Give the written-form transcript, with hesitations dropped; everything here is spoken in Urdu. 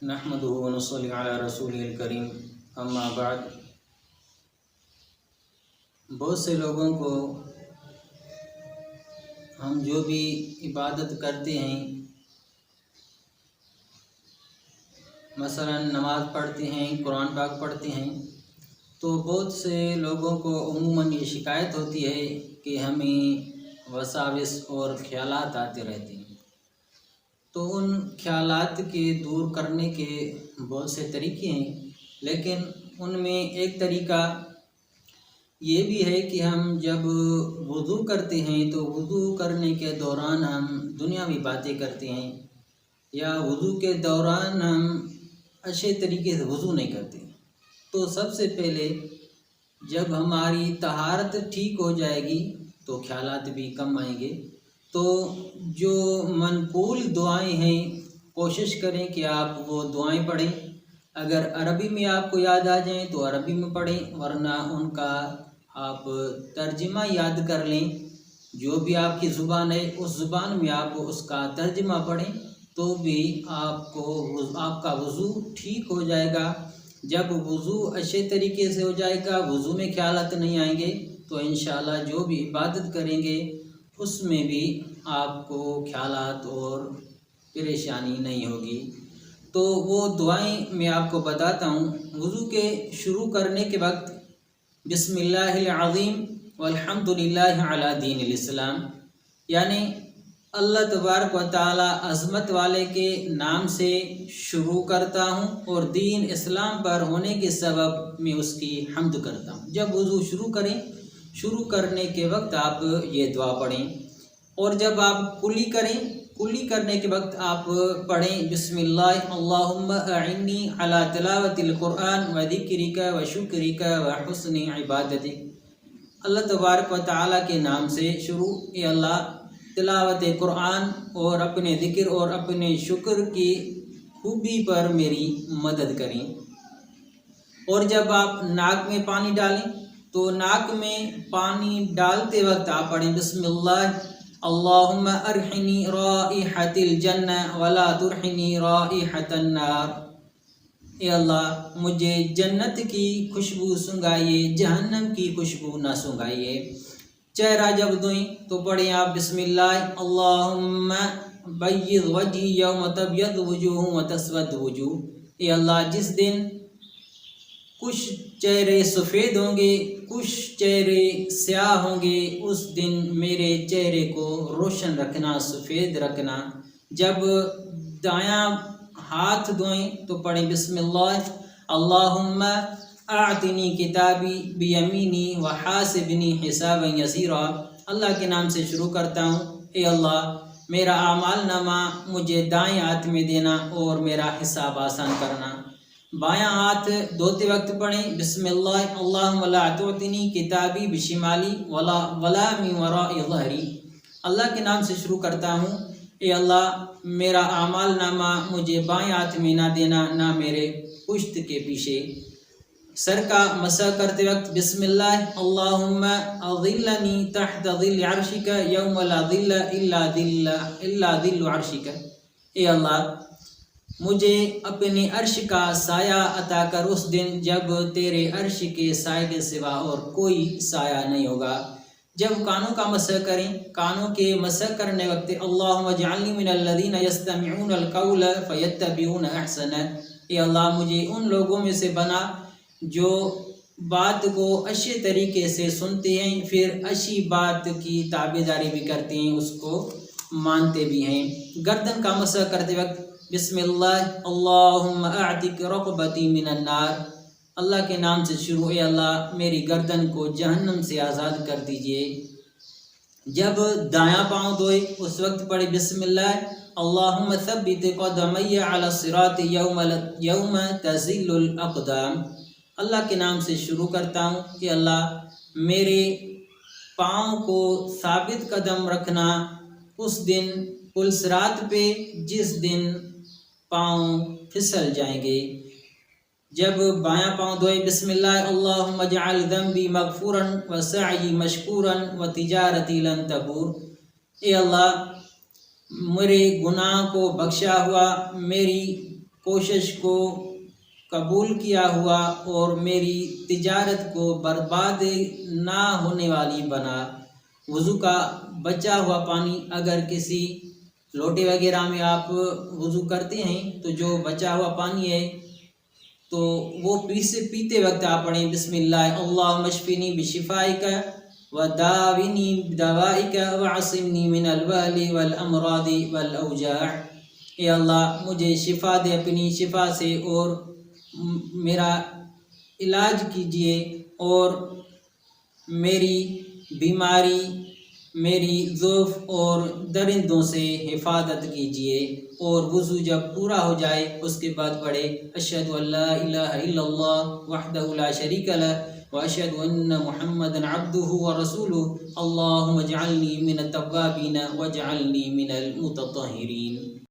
نحمدہ ونصلی علی رسولہ الکریم اما بعد۔ بہت سے لوگوں کو ہم جو بھی عبادت کرتے ہیں، مثلا نماز پڑھتے ہیں، قرآن پاک پڑھتے ہیں، تو بہت سے لوگوں کو عموماً یہ شکایت ہوتی ہے کہ ہمیں وساوس اور خیالات آتے رہتے ہیں۔ تو ان خیالات کے دور کرنے کے بہت سے طریقے ہیں، لیکن ان میں ایک طریقہ یہ بھی ہے کہ ہم جب وضو کرتے ہیں تو وضو کرنے کے دوران ہم دنیاوی باتیں کرتے ہیں، یا وضو کے دوران ہم اچھے طریقے سے وضو نہیں کرتے۔ تو سب سے پہلے جب ہماری طہارت ٹھیک ہو جائے گی تو خیالات بھی کم آئیں گے۔ تو جو منقول دعائیں ہیں کوشش کریں کہ آپ وہ دعائیں پڑھیں۔ اگر عربی میں آپ کو یاد آ جائیں تو عربی میں پڑھیں، ورنہ ان کا آپ ترجمہ یاد کر لیں۔ جو بھی آپ کی زبان ہے اس زبان میں آپ اس کا ترجمہ پڑھیں تو بھی آپ کا وضو ٹھیک ہو جائے گا۔ جب وضو اچھے طریقے سے ہو جائے گا، وضو میں خیالات نہیں آئیں گے، تو انشاءاللہ جو بھی عبادت کریں گے اس میں بھی آپ کو خیالات اور پریشانی نہیں ہوگی۔ تو وہ دعائیں میں آپ کو بتاتا ہوں۔ وضو کے شروع کرنے کے وقت بسم اللہ العظیم والحمد للہ علی دین الاسلام، یعنی اللہ تبارک و تعالی عظمت والے کے نام سے شروع کرتا ہوں اور دین اسلام پر ہونے کے سبب میں اس کی حمد کرتا ہوں۔ جب وضو شروع کرنے کے وقت آپ یہ دعا پڑھیں، اور جب آپ کلی کرنے کے وقت آپ پڑھیں بسم اللہ اللہم اعنی علی تلاوت القرآن و ذکرک و شکرک و حسن عبادتک۔ اللہ تبارک و تعالیٰ کے نام سے شروع، اے اللہ تلاوت قرآن اور اپنے ذکر اور اپنے شکر کی خوبی پر میری مدد کریں۔ اور جب آپ ناک میں پانی ڈالیں تو ناک میں پانی ڈالتے وقت آپ پڑھیں بسم اللہ اللہم ارحنی رائحۃ الجنہ ولا ترحنی رائحۃ النار۔ اے اللہ مجھے جنت کی خوشبو سنگائیے، جہنم کی خوشبو نہ سنگائیے۔ چہرہ جب دھوئیں تو پڑھیں آپ بسم اللہ اللہم بیض وجہی یوم تبیض وجوہ و تسود وجوہ۔ اے اللہ جس دن کچھ چہرے سفید ہوں گے، کچھ چہرے سیاہ ہوں گے، اس دن میرے چہرے کو روشن رکھنا، سفید رکھنا۔ جب دایاں ہاتھ دھوئیں تو پڑھیں بسم اللہ اللہم اعطنی کتابی بیمینی وحاسبنی حسابا یسیرا۔ اللہ کے نام سے شروع کرتا ہوں، اے اللہ میرا اعمال نامہ مجھے دائیں ہاتھ میں دینا اور میرا حساب آسان کرنا۔ بایاں ہاتھ دھوتے وقت پڑھیں بسم اللہ اللہم لا تعطنی کتابی بشمالی ولا من وراء ظہری۔ اللہ کے نام سے شروع کرتا ہوں، اے اللہ میرا اعمال نامہ مجھے بائیں ہاتھ میں نہ دینا، نہ میرے پشت کے پیچھے۔ سر کا مسح کرتے وقت بسم اللہ اللہم اظلنی تحت ظل عرشک یوم لا ظل الا ظل عرشک۔ اے اللہ مجھے اپنے عرش کا سایہ عطا کر اس دن جب تیرے عرش کے سائے کے سوا اور کوئی سایہ نہیں ہوگا۔ جب کانوں کا مسح کریں، کانوں کے مسح کرنے وقت اللہم اجعلنی من الذین یستمعون القول فیتبعون احسنہ۔ اے اللہ مجھے ان لوگوں میں سے بنا جو بات کو اچھے طریقے سے سنتے ہیں، پھر اچھی بات کی تابعداری بھی کرتے ہیں، اس کو مانتے بھی ہیں۔ گردن کا مسح کرتے وقت بسم اللہ اللہم اعتق رقبتی من النار۔ اللہ کے نام سے شروع، اے اللہ میری گردن کو جہنم سے آزاد کر دیجئے۔ جب دایاں پاؤں دھوئے اس وقت پڑھے بسم اللہ اللہم ثبت قدمی علی الصراط یوم تزل الاقدام۔ اللہ کے نام سے شروع کرتا ہوں کہ اللہ میرے پاؤں کو ثابت قدم رکھنا اس دن پل صراط پہ جس دن پاؤں پھسل جائیں گے۔ جب بایاں پاؤں دھوئے بسم اللہ اللہم اجعل ذنبی مغفورا وسعی مشکورا وتجارتی لن تبور۔ اے اللہ میرے گناہ کو بخشا ہوا، میری کوشش کو قبول کیا ہوا اور میری تجارت کو برباد نہ ہونے والی بنا۔ وضو کا بچا ہوا پانی اگر کسی لوٹے وغیرہ میں آپ وضو کرتے ہیں تو جو بچا ہوا پانی ہے تو وہ پیتے وقت آپ پڑھیں بسم اللہ اللہم اشفنی بشفائک وداونی بدوائک وعصمنی من الوہل والامراض والاوجاع۔ اے اللہ مجھے شفا دے اپنی شفا سے اور میرا علاج کیجئے اور میری بیماری میری ضعف اور درندوں سے حفاظت کیجئے۔ اور وضو جب پورا ہو جائے اس کے بعد پڑھے اشہد ان لا الہ الا اللہ وحدہ لا شریک لہ واشہد ان محمدا عبدہ ورسولہ اللہم اجعلنی من التوابین واجعلنی من المتطہرین۔